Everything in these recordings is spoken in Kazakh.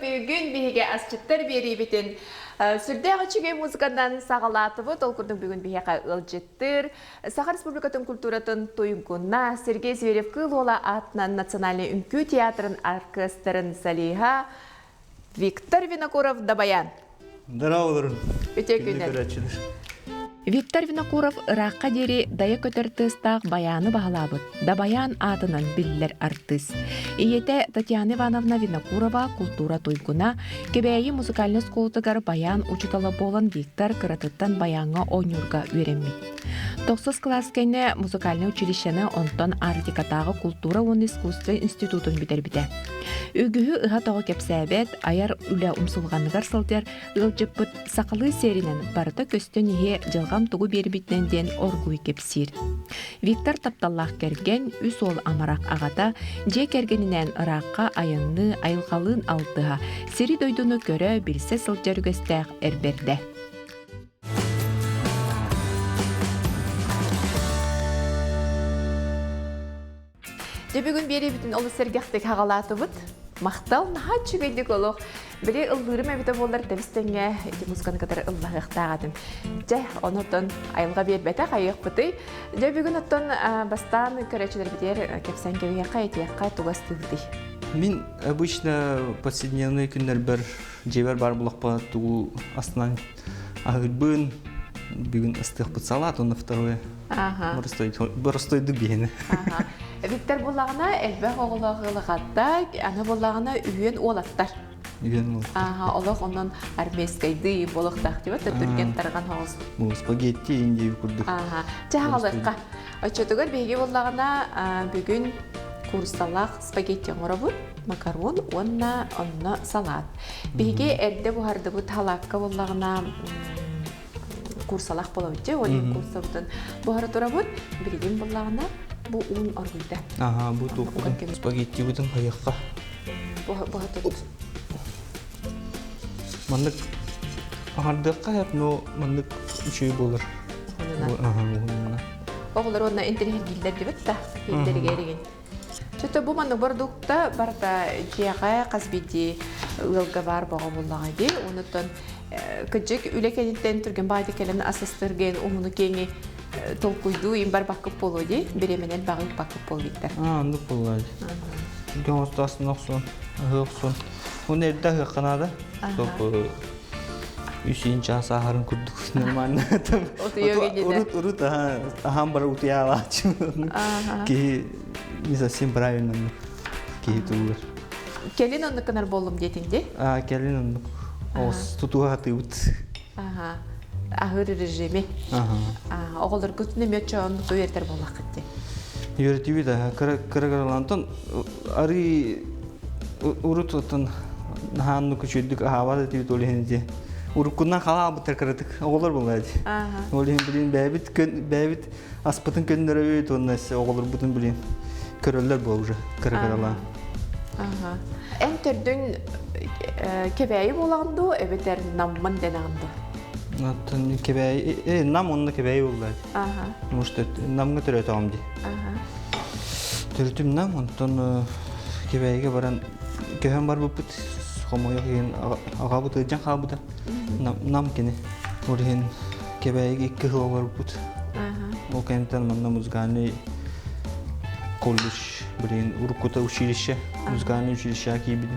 Бүгін биге асчыттар бери битин сүрдәгы чүгей музыкадан сагалатыбы толкурдың бүгін биге ылжыттыр. Саха Республикатын культуратын туйгуна Сергей Зверев кылола атынан национальный үңкү театрын оркестрын салиха Виктор Винокуров Дабаян. Здравствуйте. Өте күнен. Виктор Винокуров ыраққа дери дая көтертістақ баяны бағалабыд. Дабаян атынан биллер артыс. Иете Татьяна Ивановна Винокурова культура туйгуна кебейі музыкальный сколтыгар баян учутала болан Виктор кыратыттан баянға ойнюрга үйреммит. 9 класс кәйне музыкальный училищені онтон артикатағы культура он искусство институтын битербите. Үгігі ыға тоғы кепсәбет, аяр үлі умсулғанығар сылтер ылжыппыт сақылы серінен барыта көстен еге жылғам тугу бербитнен ден оргуй кепсир. Виктор тапталлах керген үс ол амарақ ағата же кергенінен ыраққа айынны айылғалын алтыға сири дойдуну көрі білсе сылтер көстәқ әрберді. Бүгін бері бүтін олы сәргіқтік ағалаты бұд. Мақтал наға чүгейдік олық. Бірі ұлғырым әбіті болар тәбістенге музыканы қатар ұллағықтағадым. Жай, онытын айылға бербәті қайық бұты. Жай бүгін оттын бастан көрәчілер бітер кепсен кебеге етеққа туғастылды. Мен обычно повседневный күндер бір жебер бар бұлақпа туғу астынан ағырбын. Бүгін ыстық бұт салат, оны второе. Бір ұстойды бейіні. Виктор болағына әлбәқ оғылағылығатта, ана болағына үйен олаттар. Үйен олаттар. Олақ онын армейскайды болықтақ деп өтті түрген тарған оғыз. Бұл спагетти еңдей күрдік. Жағалыққа. Өтшетігір бейге болағына бүгін курсалақ спагетти оңыры бұд, макарон, онна салат. Бейге әлді бұхарды бұд халаққа болағына курсалақ бола өтте, олен курсалықтың бұхары тұра бұд, бірген болағына бұл ұн арғыйды. Бұл тоқудың спагетти бұдың қайыққа. Бұға тұт. Мандық ағардыққа әп, но мандық үшей болыр. Оғылар онына интернет гилдер деп өтті, гилдерге ереген. Чөті бұл мандық бұрдықта барда жеға қазбеде ұлға бар бұға болағайды. Оныттан күджік үлекедеттен түрген байды кәлін асыстырген ұмыны кеңі толкуйду им бар бакып болуди, беременен багып бакып болдиктер. Андык болду. Гостасын оксон, оксон. Уну эрдэ хаканада. Топ үсин часа харын курдук нормально. Урут ахам бар утяалач. Ки не совсем правильно. Ки тур. Келин онды канар болдум детинде? Келин онды. Ос тутуга тыйбыт. Ahır rejimi. Oğullar götüne meçon döverler bolak gitti. Yürütübü de kırıkırlantan arı urutun hannu küçüldük havada tibi dolihinde. Urukundan kala bu terkırdık. Oğullar bulaydı. Olihin bilin bebit aspatın köndere öyle onnası oğullar bütün bilin körüller bolca kırıkırlan. En türdün kebeyi bolandı, ebeter namman denandı. Natan kebeyi, nam onunla kebeyi oldu. Muşta namga türü tamamdı. Türütüm nam, ondan kebeyiye baran köhen var bu put, homoya kiyen ağa bu tırcan kal bu da nam kene. Orihin kebeyiye iki hava var bu put. O kentten manna muzgani kolluş, birin urukuta uçilişe, muzgani uçilişe ki bilin,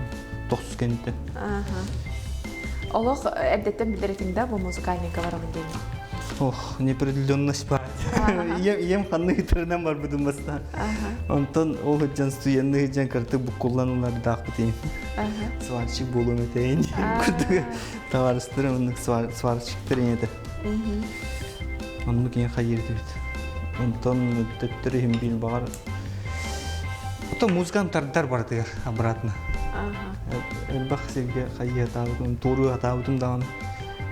toksuz kentten. Allah әдеттен білдіретіңді бұл музыкальныйға барамын дейін? Неопределенность бар. Ем қанны түрінен бар бұдың баста. Онтан ол ғыджан студенті ғыджан қарты бұл қолланулары дақ бітейін. Сварщик болуым етейін. Күрдігі товарыстыры оның сварщиктер еді. Оның кейін қайырды бет. Онтан төттірі ембейін бағар. Онтан музыканың тардар бар дегер обратно. Элбах sevgi kayı atağıdım, doğru atağıdım da onu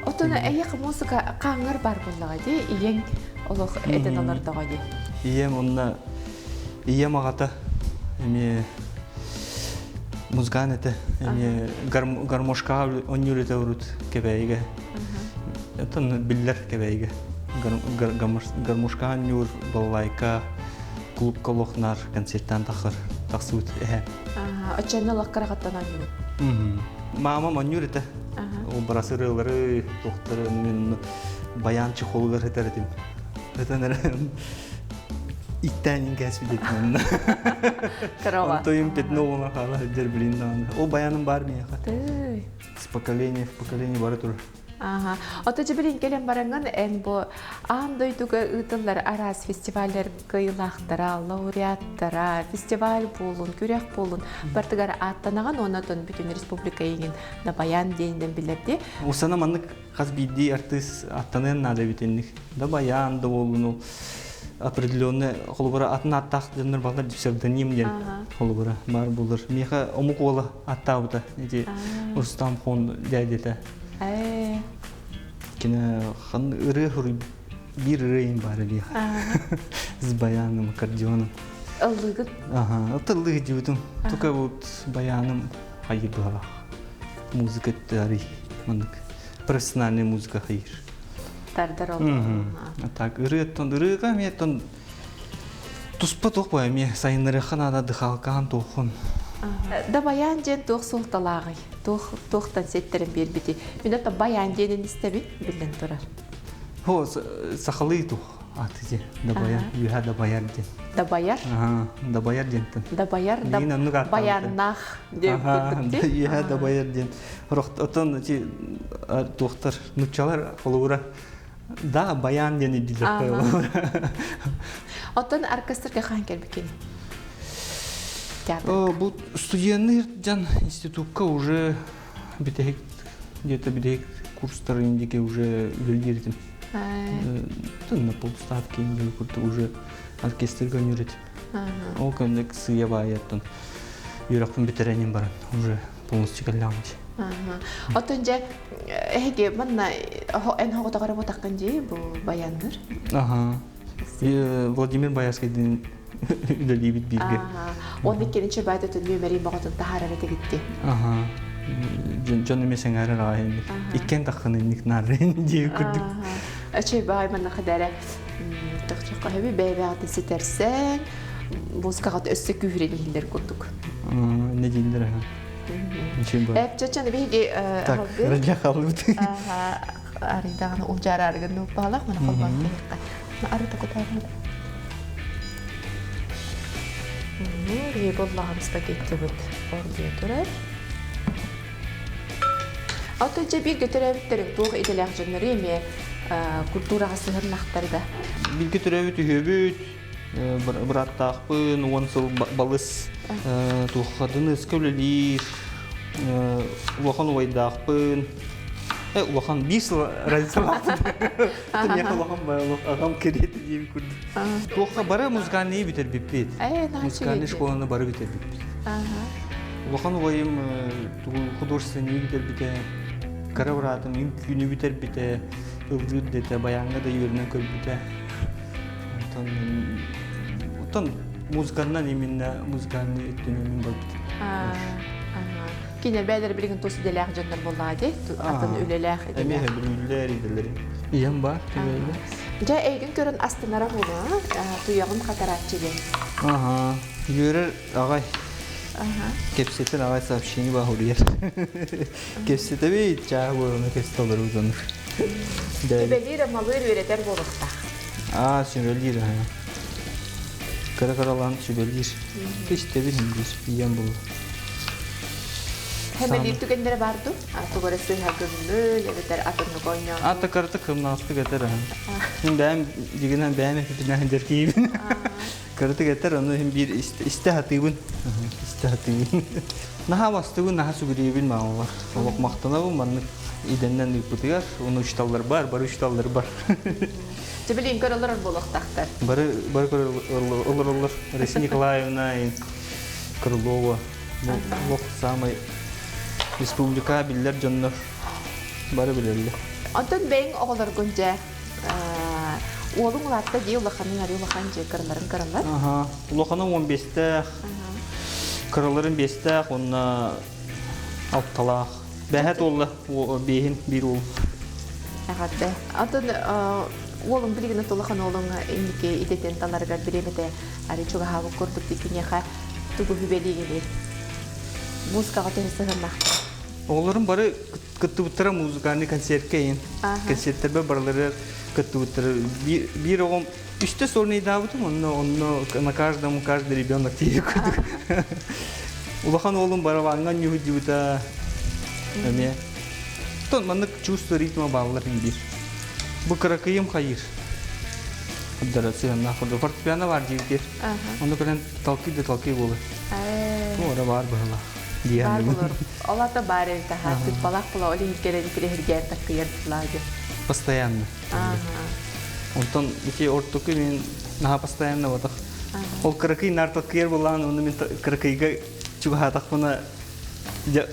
Отона аяқ музыка қаңыр бар боллаға де, иен олық әден алардаға де. Ием онна ием ағата музыкан әті гармошқа онюрет әурут кебәйге. Әтін білдер кебәйге. Гармошқа онюр балайка клуб колоқнар концерттан тақсуыт әе. Очаны лаққарағаттан амын? Мамам онюрет ә. Ол барасырылары, тоқтары, баянчы қолғыр әтер әтім. Әтінер иттәнін кәсіп етімін. Қарауға? Тойым петіні оғына қала әдер білейін. Ол баяным бар мен яқа. С поколения в поколение бары тұры. Ота жібілін келен бараңын ән бұ андойдуға ұтылар арас фестивалер қиылақтара, лауреаттара, фестиваль болын, күрек болын. Бартығар аттанаған онатын бүтін республика еген да баян дейінден білерді. Осана маннық қаз бейді артыс аттанын нады бітенлік. Да баян да болын ол определенный қолыбыра атын аттақ жөнір балдар псевдоним ден қолыбыра бар болыр. Меха омық олы аттауыда. Рустам хон дәдеті. Кена хан ыры bir ырыйын бары бия. С баяным, аккордеоном. Ыллыгыт? Ыллыгы дебутым. Только вот баяным хайыр была. Музыка тари. Профессиональная музыка хайыр. Тардар олды. Так, ырыға мен туспа тоқ бай, мен сайынлары қанада дұқалған тоқын. Да баян ден тоқ солталағай, тоқтан сеттерін бербеде. Мен ата баян денін істебін білін тұрар. О, сақылы тоқ аты де, да баян, үйә да баяр ден. Да баяр? Да баяр ден. Да баяр, да баяннақ деп күттіп де? Үйә да баяр ден. Отын тоқтар, нүкчалар қолуыра, да баян дені дилер қойылуыра. Отын оркестрге қан келбекен? Бұл студентный институтка уже где-то бітек курстар индеке уже үлелдердім. На полставки уже оркестрға үйретім. Ол көмдік сыя байаттын. Үйрақпын бітіренем барын, уже полностью кәлләмді. Отын жа, әйге, мұнна ән хоғытағары бұтаққан жей бұл баяндар? Владимир Баяскайдың үлелей біт бірге. Оны кенінші байды түн өмерей бағытын тахар әрі кетті? Жон емесен әрі рағайын. Иккен таққын емнік наррын дей күрдік. Әчей бағай мұнна қадары тұқчыққа өбі бәйбәғатын сетерсен, бұзқағат өссі күйірені елдер күрдік. Не дейіндер әға? Әпчачаны бейге Так, радия қалуыд. Аридағаны ол жары арғын бағалақ мұна қалбақ кейіққа. Арыда құтағын. Боллағын спагетті бұд ордия тұрар. Алтынша бір көтірәуіттерін тұғы иделәқ жөнері еме культураға сығырнақтарда? Bir götürəvit ühöbüt, bırattaqpın, oğansıl balız tuğadını skövlelir, uğakan uvaydaqpın. Uğakan bir sıla razısalaqpın. Tünyaqa uğakan bayalıq, ağam kereti deyip kürdü. Tuğaqa bara muzganlığı biter bipet. Muzganlı şkolаны bara biter bipet. Uğakan uvayım художественный biter biter. Karavratım, imkünü biter biter. Ылжыт дете, баяңға да үйерінен көл біте. Отан музыканнан именно музыканны өттенемен бол біте. Кейнер бәлер білген тосы деләқ жандар болады, атын өлеләқ еделәқ. Әмеге бір үйлер еделер. Ием бар, төбелі. Жа әйгін көрін астынара болу, тұяғын қатаратчыден. Үйерер ағай. Кепсетен ағай сообщение бағыр ер. Кепсеті бейт, жағы болуына кепсет олар ұзаныр. Sübelire malır öğreter bolukta. Sübelire. Kara-karalan sübelir. İşte bilmiyoruz, yiyen bulu. Hemen ilk tükenlere vardı. Artık orası hakkında öğreter atını koyuyor. Ata kartı kımnastı getir. Şimdi ben diginen ben hepsinden derkiyim. Kartı getir onu hem bir istihatibun. İstihatibun. Naha bastığın naha sübeliyebin mağın var. Olak mahtana bu manlık. İdenden yıpıtıyor, onun üçtalları var, barı üçtalları var. Çebilin karalar bolaktaktır. Barı olur. Resmi Nikolaevna, Krılova, bu samay Respublika biller canlar, barı bilirler. Ondan ben oğullar günce oğlum olatta diye ulaqanın arı ulaqan je kırıların kırılar. Aha. Ulaqanın 15'te, kırıların 5'te, onunla altalaq. Bәһәт олы, бейін bir ol. Әғатты. Ondan oğlum bilgini tulaqan oğlum indiki ideten talarga biremete arı çoğu hava kurduk dikinyaha tuğu hübeli gelir. Muzikağa tehsihirnak. Oğulların bari kıttı bıtıra muzikani konsertke yin. Konsertlerbe baraları kıttı bıtıra. Bir oğum üstte sorunu davıdım, onu на каждый ребенок тиye kurduk. Улахан oğlum bari vangan yuhu divuta. Тон маннык чувство ритма балларын бир. Bu kırakıyım hayır. Federasyonuna kurdu. Fortepiyano var diye. Onu kadar talki olur. Bu ara var böyle. Diğer Var olur. Allah da bari daha süt balak bula olimpiyada dikili her takıyır tuladı. Постоянно. Ondan iki ortak ben naha постоянно var. O kırakıyı nartakıyır bulan onu ben kırakıyı çuhatak buna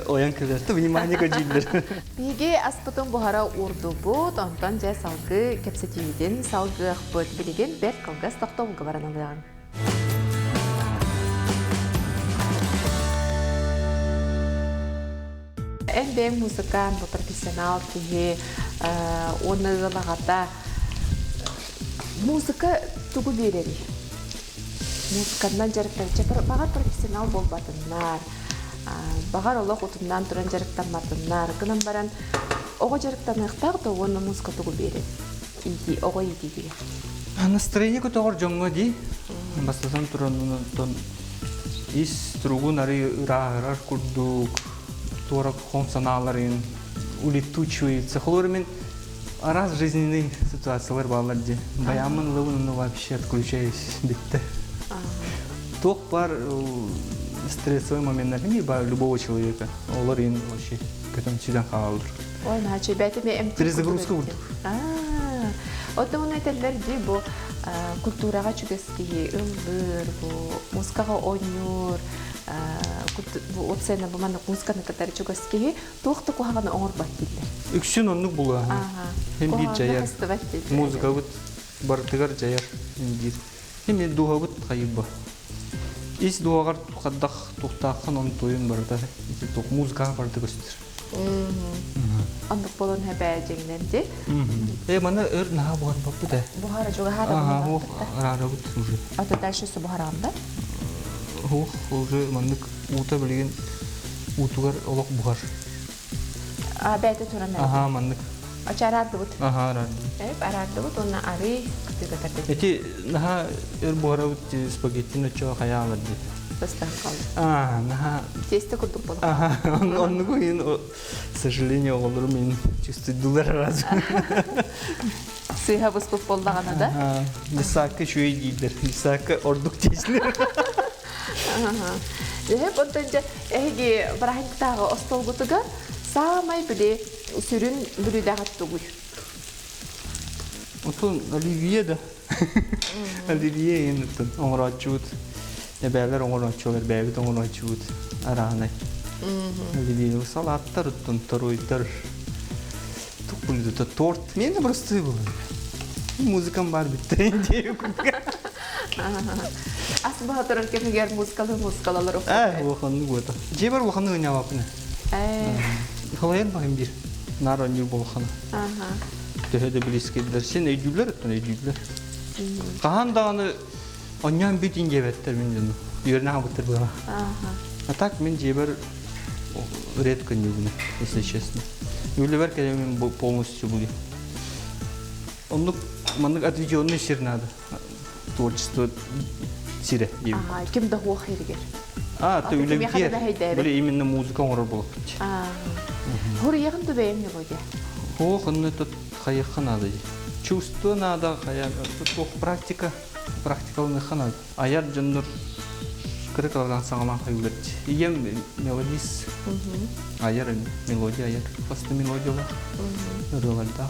oyan kırdı. Vнимание kaçırdı. Peki aspatın buhara urdu bu. Ondan ja salgı kepsetiyidin salgı akbıt bilgin bet kalgas takta olgu baran alığın. En ben musikan bu profesyonel ki onu lagata musika tugu bereri. Musikandan jarıklarca bagat profesyonel bol batınlar. Бағар олық ұтымдан тұран жарықтан матынлар. Кынан баран оға жарықтан ұқтақ да оны музыка тұғы береді. Оға еті деген. Настроение көтоғыр жоңға дей. Бастасан тұран ис тұрғын ары ырағырар күрдік. Торак қонсаналарын улетучивается. Холорымен раз жизненные ситуациялар балар де. Баямын лывын вообще отключаюсь. Бітті. Тоқ бар стрессовый момент не ба любого человека. Оларин вообще к этому сюда халдыр. Ой, наче бәтіме эмтік. Перезагрузка болды. Ота оны айталар де бұл культураға чүгескеге ылдыр, бұл музыкаға ойнур, бұл отсайна бұл маңдық музыканы катары чүгескеге тоқты қоғағаны оңыр бат дейдер. Үксін онлық бұл. Hem bir jayar. Muzika бұд бартығар жаяр. Hem дуға бұд қайып ба. Ис дуағар қаддақ тоқтақын оның тойын барды. Музыкаға барды көстір. Андық болын әбә жеңнен де? Мана өр наға бұған бапы да. Бұхара жоға хара бұған бапы да? Рара бұд уже. Аты дәшісі бұхара анда? Уже мандық ута білген утуғар олық бұғар. Бәйті тұран әбі? Мандық. Ача арарды бұд? Арарды. Арарды бұд, онна ары күтігі тәрді. Эти наға өр бұғара бұд спагеттіні чоға қая алады. Бастан қалды. Наға. Тесті күрдік болық. Онны көйін, к сожалению, олар мен чувствуйдылар разу. Сыйға бұспып болдағана да? Лисакы шөй дейдер, лисакы ордық тесілер. Hep ondan әйге барахынқтағы остол бұтыға самай біле сүрін бүрідағат тұғыр. Отын Оливье да. Оливье ендіктін оңыр açуыд. Бәлер оңыр açuolar, бәбіт оңыр açuыd. Арағынай. Оливье салаттар ұттын, тұруйдар. Тұқ бұлды торт. Мен де бұрысты бұл. Музыкам бар бітті. Ас бағатырын кемегер музыкалалар оқы? Оқанны бұйды. Же бар оқанны өне апыны. Қалайын бағым бір. Нар өнер болғаны. Төһеді білескеділер. Сен өйділер өттін өйділер. Қағандағаны оннан бүтін кебеттер мен жаны. Үйеріне қабыттыр бұға. А так мен же бар редко не буду, если честно. Юлевер, когда мен полностью буду. Мандық отведенный сер надо. Творчество сире. Кем да хуа хиргер? То үлевге. Böyle именно музыка оңыр болып бітті. Хур яғын да бәйім мелодия? Оны тут қайыққа надо. Чувство надо, тут практика. Практикалыны надо. Аяр жындыр кірік алған саңалан қайылырды. Ем мелодис. Аяр мелодия, аяр. Басты мелодия бар. Үрілерді.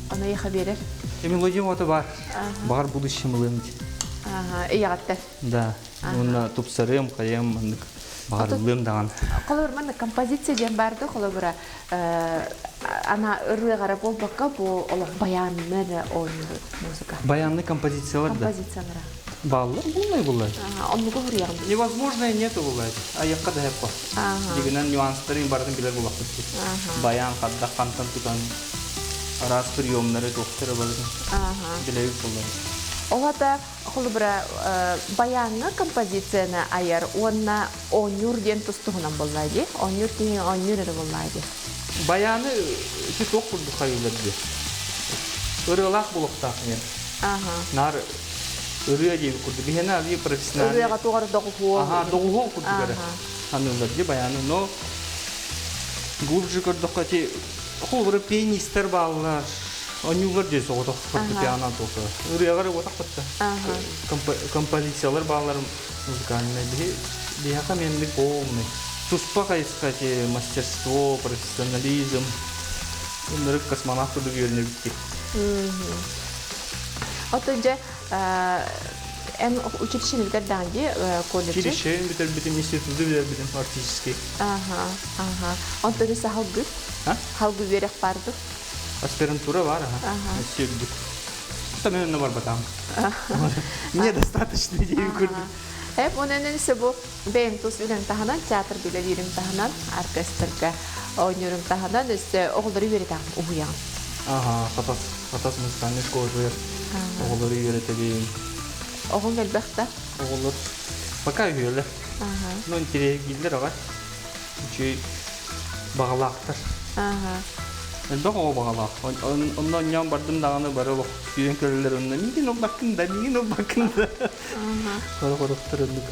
Она еға берер? Мелодия оты бар. Бар будущем ылымды. Ияғатты? Да. Оны топсарым, қайым, Бағарылым даған. Қолыр мана композиция жем барды, қолы бұра ана ұры ғара болбаққа бұл олар баянны ойны музыка. Баянны композициялар да. Композициялар. Баллар булмай. Оннуғы ұрияғын. Невозможное нету булай. Аяққа да хеп бар. Дегенен нюанстарын бардың білер болақ бітті. Баян, қадда, қантан тұтан, раз приемлары тоқтыры бардың. Білеуік булай. Олата қолы бұра баянны композицияны айар, онна онюр ден тұстығынан болайды. Онюр деген онюр әрі болайды. Баяны үті тоқ бұлды қайылырды. Үрілақ бұлықтақ мен. Нар үріға дейбі күрді. Бігені алия профессиональный. Үріға тоғары доғуғол. Доғуғол күрді кәрі. Анылырды баяны. Но глубже күрдіққа те қол бұры пианистер балылар. Онюлар дейсі оғытық фортепиано тоқы. Үріғары оғытық бітті. Композициялар балалар музыкальный. Бияқа менлік болмай. Туспа қайысқа те мастерство, профессионализм. Онырық космонавты да көріне бітті. Отынca en училищені білдерден де колледжі? Училище, бітім институты бітім артистический. Онтын ісі халгы? Халгы верек барды? Аспирантура бар, сүйгдік. Там мен бар батам. Мне достаточно дейін көрдім. Hep onun ise bu ben tuz ürün tahanan, tiyatr bile ürün tahanan, orkestrga oynuyorum tahanan, ise oğulları verirdim, uyan. Қатас музыкальный школа жер. Оғылары үйретелейін. Оғын әлбәқті? Оғылар пока үйелі. Но интерес келдер оға. Үші бағалақтар. Әлбәқ оғы бағалақ. Ондан ян бардым дағаны бары оқ. Үйен көрілер онына. Меген ол бақында, меген ол бақында. Қорықтыр өндік.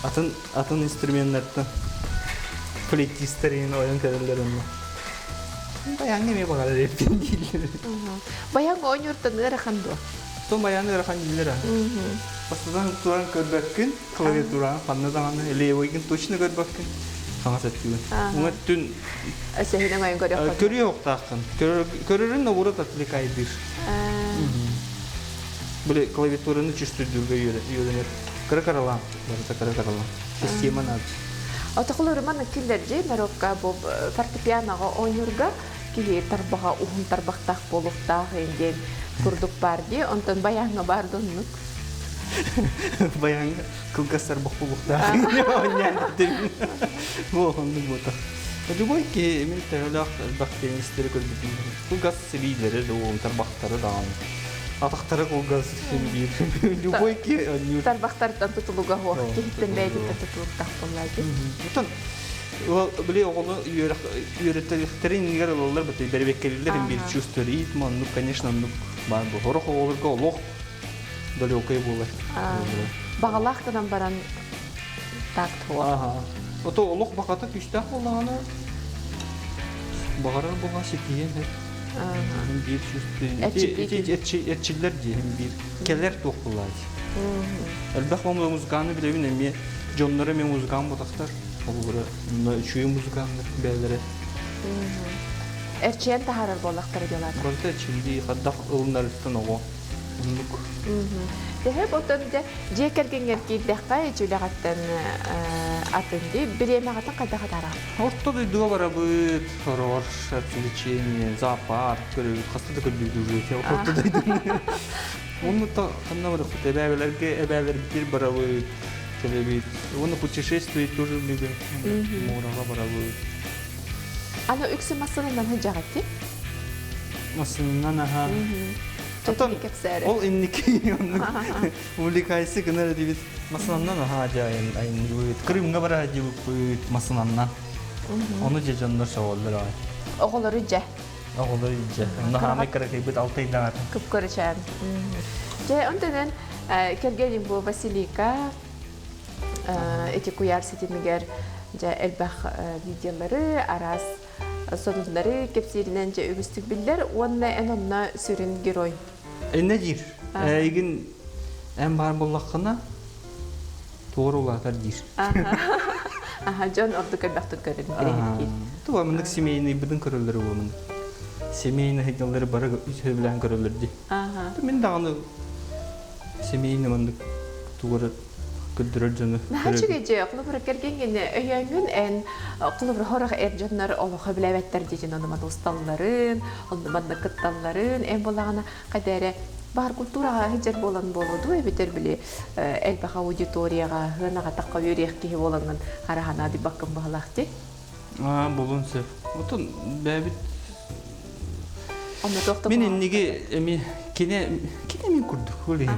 Атын инструменттің флейтистерін ойын көрілер онына. Баянғы ме бағалар еппен келдер. Баянғы ойнырттың әріқанды? Том баянғы әріқан келдер. Бастыдан тұран көрбәккін, клавиатураны қанны дағаны, әле ойгін точно көрбәккін. Қаңа сәттігін. Оңа түн... Әсәхінің ойын көрек қойды? Көрі оқтақын. Көрерін ұғыры отвлекайдыр. Біле клавиатураны чүсті дүрге үйеленер. Кірі-қаралан. Система надо. Отақылы ұрыманы келдерде, мәрөкка бұл фортепианоға ойнырға келе тарбаға ұғын тарбақтақ болуқтақ енген күрдік барды, онтан баяңға барды ұнық. Баяңға қылғастар бұқ болуқтақ. Оғынды бұтақ. Любой ке, мен тәуліқ бақтеністері көрдігін. Қылғас сілейлері де оғын тарбақтары дағаны. Атақтары қолғаз бир. Любой ке... Тарбақтардан тұтылуға оқ, кейттен бәйдіктен тұтылуқтақ болады. Бұтын, біле оғылы үйреттерін егер олар бұты бәрбеккелілер бір чувство ритма, ну, конечно, бар бұл. Орық оғылырға олық далекой болар. Бағалақтыдан баран такт оқ. Ото олық бақаты күштақ олағаны бағарар болға секейен bir etçiler diyeyim bir keller topladı. Elbette o müzikanı bile bilmiyorum. Canları mı müzikan mı taktar? Olur. Şu müzikanlar belirli. Erçeğin taharar bolakları diyorlar. Bolta çildi, hatta onlar üstten o. Unluk. Hep oturunca cekergen erkeği dekay çülağattan atındı. Bireme atan kayda kadar. Ortada duva var bu horror, развлечение, зоопарк, хастада көрдүрүп жүрөт. Ортадайдым. Onu da kanna var bu ebeler bir baravı televizyon. Onu путешествие тоже любим. Морага baravı. Ana öksü masalından hıcağıttı? Masalından ha. Atan ol inniki увлекайся гнара дивит масаланнан хажайын айын Крымга бара дивит масаланнан. Onu jejanlar şoğullar ay. Oğulları je. Oğulları je. Onda hamay karakay bit altaydan atan. Kıpkırıçan. Je ondan kelgelim bu Vasilika eti kuyar setimiger je elbaq videoları aras sorunları kepsirinden je ügüstük biller onunla en onna sürün giroy. Ne dir? Egin en bar bollaqına doğru olarlar dir. John orada kadar görün. Tuva mındık semeyini bidin körülleri bu mındık. Semeyini heydelleri bara söylenen körüllerdi. Ben dağını semeyini mındık tuğra күддүрөр жаны. Нахачыгы же кулубур кергенген өйөңүн эн кулубур хорох эржоннор олоха билебеттер деген аныман усталларын, онуман кытталларын, эн болагана кадере бар культурага хижер болан болуду, эбетер биле элбаха аудиторияга, хынага такка өрек кихи боланган харахана ди баккын багалакти. Болун сеп. Отун бәбит. Аны тохта. Мен неге эми кине мен курдук, өле.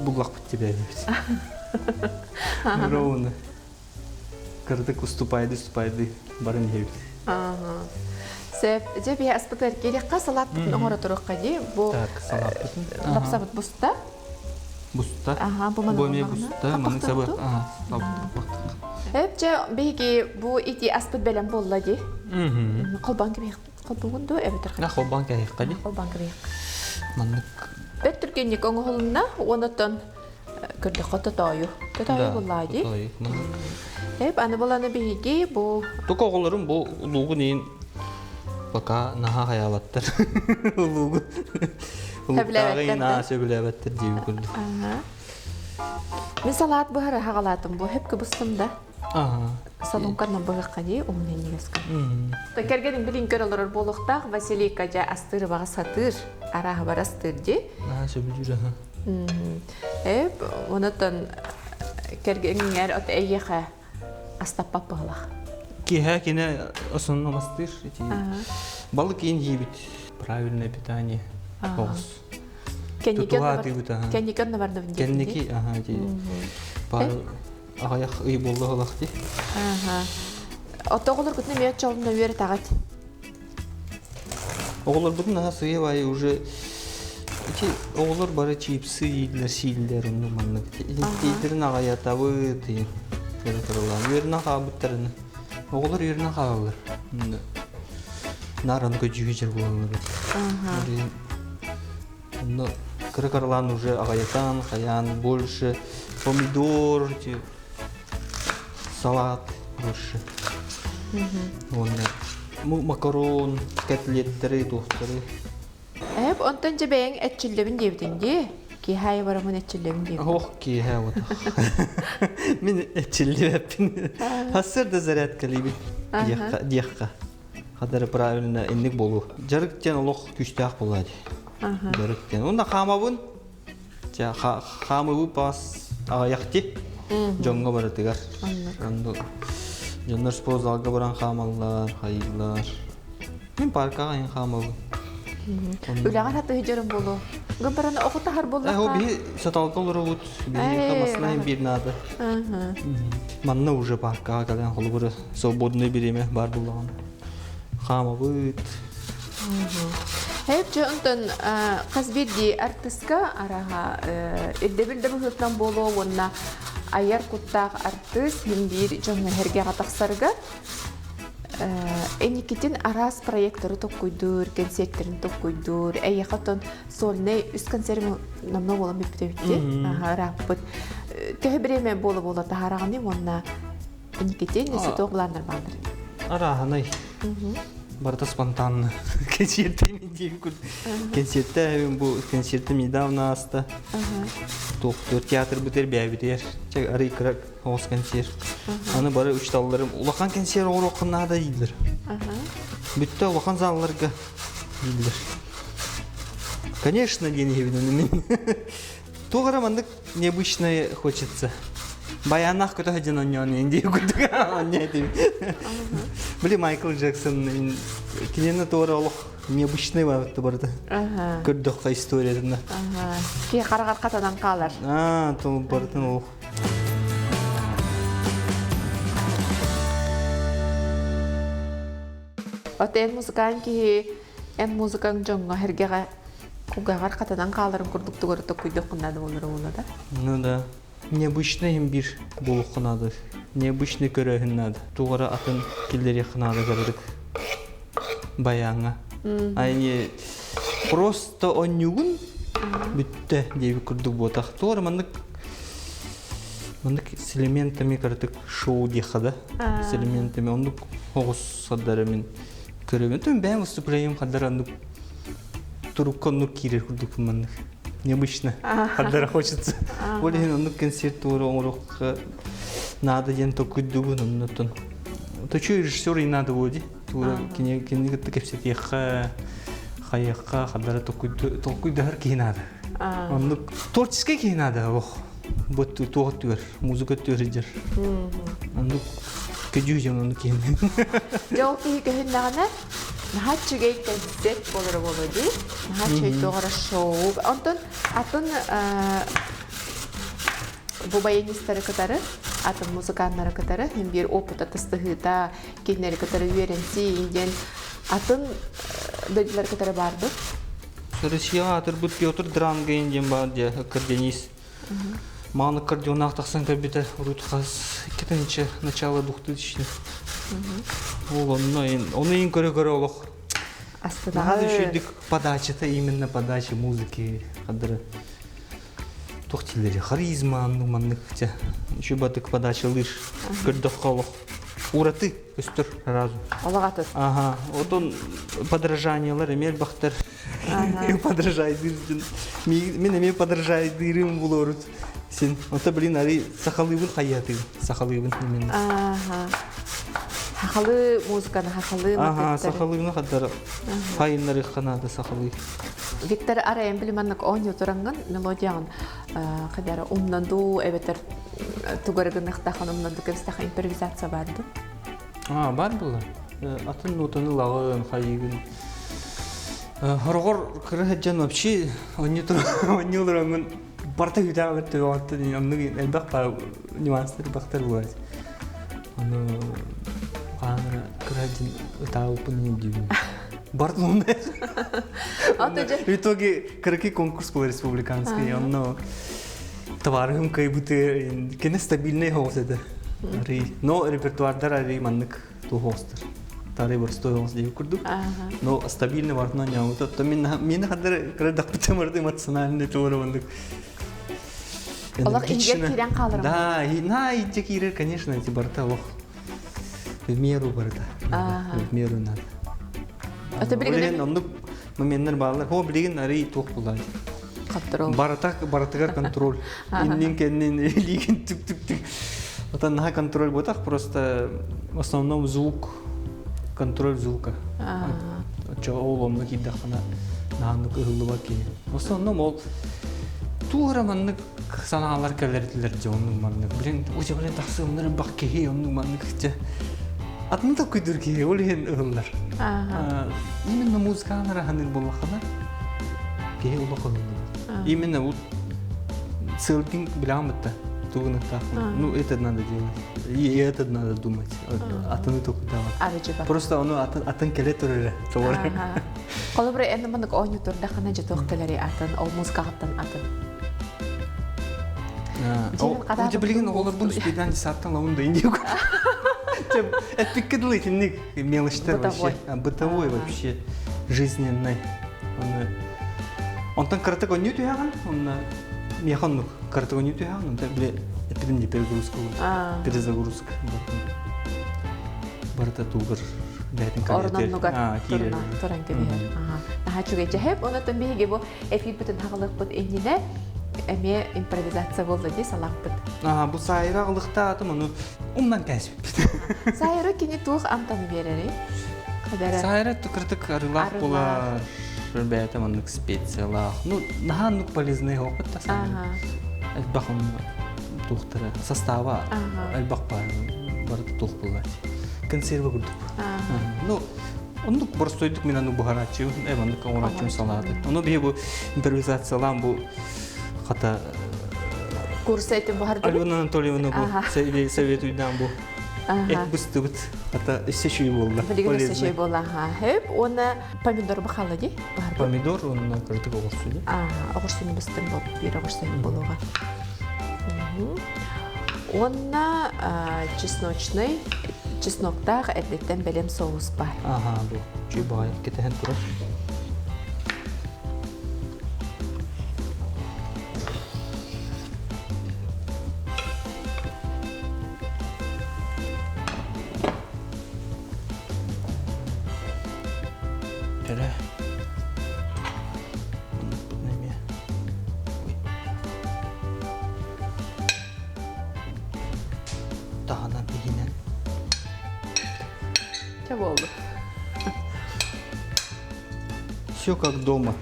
Буглак битти бәбит. Ровно. Кырдык уступайды, барын ебит. Сеп, же би аспытыр керекка салат бүтүн оңора турукка ди. Бу салат бүтүн. лапсабыт буста. Буста. Бу мана буста, маны сабы. Эп же биги бу ити аспыт белен болла ди. Колбан кеби колбугунду эбетер. Колбан кеби кади. Колбан кеби. Маннык. Бет түркенник оңголуна онотон көрдө кото тою. Тою болла ди. Эп аны боланы биги бу Токоголорум бу улугу нейин пока наха хаялаттар. Улугу. Улугтагы на сөбүлөбөттөр дейби күлдү. Мен салат бары хагалатым бу хепке бустумда. Салонканан быгакка ди умнен негеске. Токергенин билин көрөлөр болуктак Василийка жа астыры бага сатыр, арага барастыр ди. Сөбүлүрө. Эп онотон кергенер от эйеха астаппа багалак. Киха кине основном мастыр. Балык ин ебит. Правильное питание. Кенникен на барды винде. Кенники, ди. Бар агаяк ый болду алакти. Отоголор күтүнө мет жолунда үйөр тагат. Оголор бутун сыйы бай уже оголор бары чипсы ийдилер, сийлер уну маннык. Ийдерин агаятабы дейин. Үйөрүнөн кабыттарын. Оголор үйөрүнөн кабалар. Наран көжүгө жер болалар. Ну, кракарлан уже агаятан, хаян больше, помидор, салат больше. Макарон, котлеттери, тухтары. Эп онтон жебең этчилебин дебдинди. Ки хай барамын этчилебин дебдин. Ох, ки хай вот. Мен этчилебин. Хасыр да зарядка либи. Дияққа. Қадары правильно инник болу. Жарыктен олық күштіяқ болады. Жарыктен. Онда қамабын. Қамыбы бас аяқти. Жонға баратығар. Жондар спортзалға баран қамалар, қайылар. Мен паркаға ең қамабы. Үләғар хаты хеджерін болу. Гөмбараны оқытағар болу. Би саталды олар өт. Бейін қамасына ең бір нады. Манна уже паркаға кәлен қолы бұры свободный береме бар болған. Қамабыт. Хеп же онтон қазберді артистка араға үлдебілді бұғытнан болу, онына айар құттақ артист, хембір жоңы әрге қатақсарға Эникитин арас проекторы топ куйдур, концерттерин топ куйдур. Эйхатон сольный үс концертин намно болам биптебитти. Раппыт. Төһө биреме боло тахараганы онна Эникитин эсе тогландар бандыр. Араханай. Барта спонтанно. Концерты мен дейм. Концертте бу концертим недавно аста. Доктор театр битер бәбитер. Чак арый крак хос концерт. Аны бары үч талларым улахан концерт орокунада дейдер. Бүтте улахан залларга дейдер. Конечно, деньги Тогара мандык необычное хочется. Баянах кто один он не индию куда не ты. Были Майкл Джексон кинена тора олох необычный вот барда. Көрдөк история да. Ки карагар катадан калар. То бардын ол. Отен музыкан ки музыкан жоңго хергега кугагар катадан каларын курдукту көрөтө куйдук кындады болду да. Ну да. Необычный бир болук надо. Необычный көрөһүн надо. Тугара атын килдери хнады көрдүк. Баяңа. Айни просто онюгун бүтте деп көрдүк ботак. Тугара мандык с элементами көрдүк шоу дихада. С элементами ондук огус садарымен көрөбүн. Төн бәң выступлением кадарандык. Турукконну кирер көрдүк мандык. необычно. Хаддара хочется. Олеген оннук концерт урок надо ен только дубун оннутун. То что режиссер и надо води. Тура кине так все теха хаяха хаддара только дагар ки надо. Оннук творческий ки надо. Ох. Вот тугатыр, музыка төридер. Оннук кедюжен оннук ки. Жолки кехнагана нахачыгей концерт болор болоди. Нахачый тогара шоу. Антон бу баянисттары катары, атын музыканттары катары, мен бир опыт атыстыгыта кенери катары үйренси инден атын дөйлөр катары барды. Россия атырбыт Петр Дранга инден бар де аккордеонист. Маны аккордеон тахсан кабита рутхас кетенче начало 2000-х. Он ин көрө олох. Астана düşürdük подача-то именно подача музыки кадыры. Тохтилери харизма маннык те. Еще батык подача лыж көрдөх колох. Ураты өстөр разу. Алагатыз. Ага, вот он подражаниялар эмел бактар. Подражай дирдин. Мен эме подражай дирим булорут. Сен ота билин ари сахалыбын хаяты. Сахалыбын именно. Ага. Хахалы музыканы хахалы. Ага, сахалыбын кадыр. Хайыннары канады сахалы. Виктор Арайын билиманнык оңю туранган мелодиян кадары умнанду эбетер тугарыгынактахан умнанду кебстаха импровизация барды. Бар булар. Атын нотаны лагын хайыгын. Хоргор кырыжан вообще оңю туранган барта үтәгәт төгәтте янны элбак бар нюанслар бактар булар. Аны каны кырыжан үтәгәт дигән. Бардмон. В итоге караки конкурс был республиканский, он товаром как будто кене стабильный хост это. Но репертуар дарари маннык ту хостер. Тары бар стой хост дию курду. Но стабильный вартна не аута. То мен хадер кредак битемерде эмоциональный товар маннык. Олар ингер кирен калырым. Да, ингер кирен, конечно, эти барта лох. В меру барта. В меру надо. Это билген оннук моменттер баалар. Хо билген ари тук булай. Контроль. Баратыгар контроль. Иннен кеннен лиген тук. Это на контроль ботах просто в основном звук, контроль звука. Чо олом накидахана наанук ылыбаки. В основном ол тура маннык санаалар келердилер жонун маннык. Билен уже билен таксымнар бакки онун маннык же. Атны да көйдүрге олен ыллар. Именно музыкалар ханыр боллахана. Ке улахын. Именно вот селфинг биламытта тугунакта. Ну это надо делать. И это надо думать. Атны только давать. Просто оно атын келетөрө. Кала бир энди мындык оңю турда хана жеток келери атын, ол музыкаттан атын. Уже билген олар бун спидан саттан лавында индиок. Это пикадлый мелочь-то вообще. Бытовой вообще. Жизненный. Он там картогон не тяган, он механик картогон не тяган, он так бля, это не перегрузка, перезагрузка. Барта тугар. Орнан нугар туран кебе. Хачуге жахеп, оны там биге бу эфир бүтүн хагалык бут энине эме импровизация болду ди салакпыт. Бу сайрагылыкта атым аны умдан кәсип. Сайры кини тух амтаны берери. Сайры тукыртык арылак була. Ребята, он специалах. Ну, наханук полезный опыт, та самая. Эльбахом тухтара состава. Эльбах пар барда тух булать. Консервы гурдук. Ну, он ну просто идут меня ну бухарачу, эван ну каурачу салаты. Он объявил импровизация ламбу хата. Курс этим бухарду. Альвина Анатольевна бу советует нам бу. Это быстро это сечи было. Полезно сечи было. Хеп, он помидор бахалади. Помидор он на карту огурцы. Огурцы быстро был, пир огурцы было. Он на чесночный, чесноктар это тембелем соус бар. Ага, бу. Чебай, кетен тур. болду. Все как дома.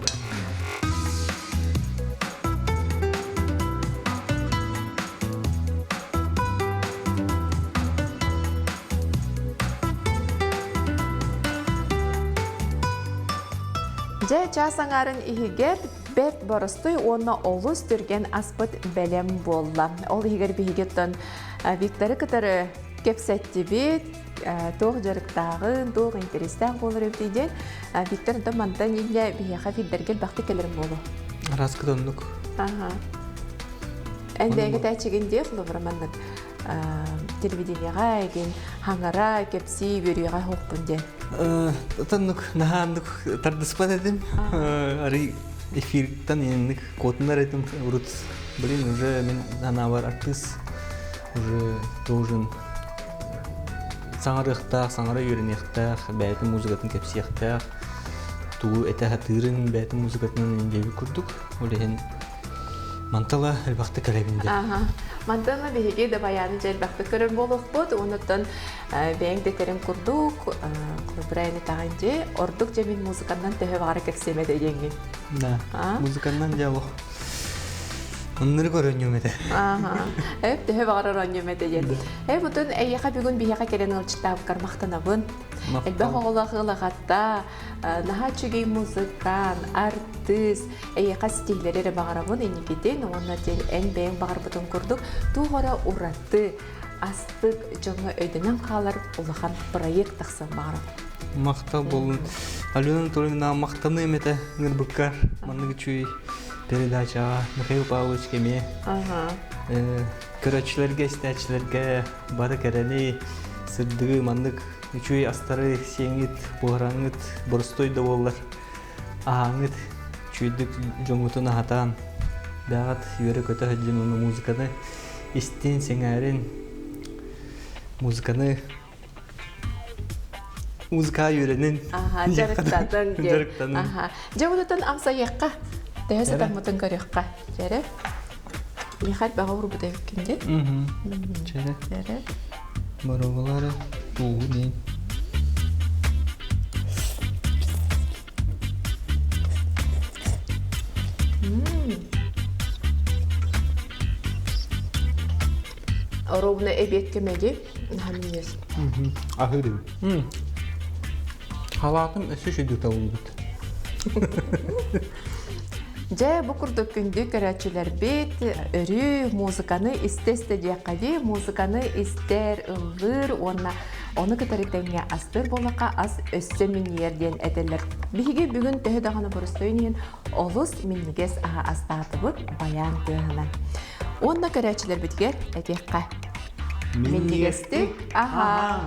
Же часаңарын ихигер бет боростой онна олус түрген аспыт бәлем болла. Ол ихигер бихигеттен Викторы кытары кепсетті бет, тоқ жарықтағын, тоқ интерестен болыр өптейден. Виктор да мантан елі бияға фиддергел бақты келерім болу. Раскыдонлук. Әндегі тәчігінде құлы бұраманның телевиденияға еген хаңара кепси бөріға хоқпын ден. Тоннук нахандук тардыспат едим. Ари эфиртан енник котундар едим. Урут, блин, уже мен анавар артист. Уже должен саңарықтақ, саңара үйренектақ, бәйті музыкатын кепсияқтақ. Туы әтәға тырын бәйті музыкатынан ендегі күрдік. Олеген мантала әлбақты кәрәбінде. Мантана беге де баяны жәрбақты көрір болуқ бұд. Онықтан бәйін детерін күрдік, құлыбырайны тағынде, ордық жемін музыканнан төхі бағары кепсемеді енген. Да, музыканнан жауық. Оннары көрін өмеді. Әп, төхі бағары өрін өмеді ен. Бұтын әйеға бүгін бейеға келен ұлчыттағы қармақтанабын. Әлбәқ оғылағылағатта, наға чүгей музыкан, артист, әйеға стилері бағарабын енекеден, онна ден ән бәйін бағар бұтын көрдік. Туғара ұратты, астық жаңы өйдінен қалар ұлаған проект тақсан бағарабын. Мақта болын. Аленаның тұрыңына мақтаны еметі ғырбыққар. Манығы чүй передачаға Михаил Павлович кеме. Көрәтшілерге, істәтшілерге бары кәрәлі сырдығы мандық үчүй астары сеңіт, бұғыраңыт, бұрыстойды болар. Ағаңыт, чүйдік жоңғытын ағатан. Бәғат үйері көті ғаджын оны музыканы істен сеңәрін музыканы музыка үйерінің жарықтадың. Жарықтадың. Жауыдытын амса еққа, дәйесі тамытын көрекқа. Жәрі? Ехат баға ұры бұдай өткенде? Жәрі. Баруғалары туғы дейін. Ровно эбет кемеде, хаминес. Ахырым. Халатым өсі шүйді тауын бұд. Жа бұқырды күнді көрәтшілер бет, өрі музыканы істесті дейқади, музыканы істер ұлғыр, оны күтәріктенге астыр болаққа аз өссі минерден әділер. Бігі бүгін төхі дағаны бұрыстойын олыс миннігес аға астаты бұд баян дұғынан. Онна көрәтшілер бітгер әдеққа. Миннігесті аға.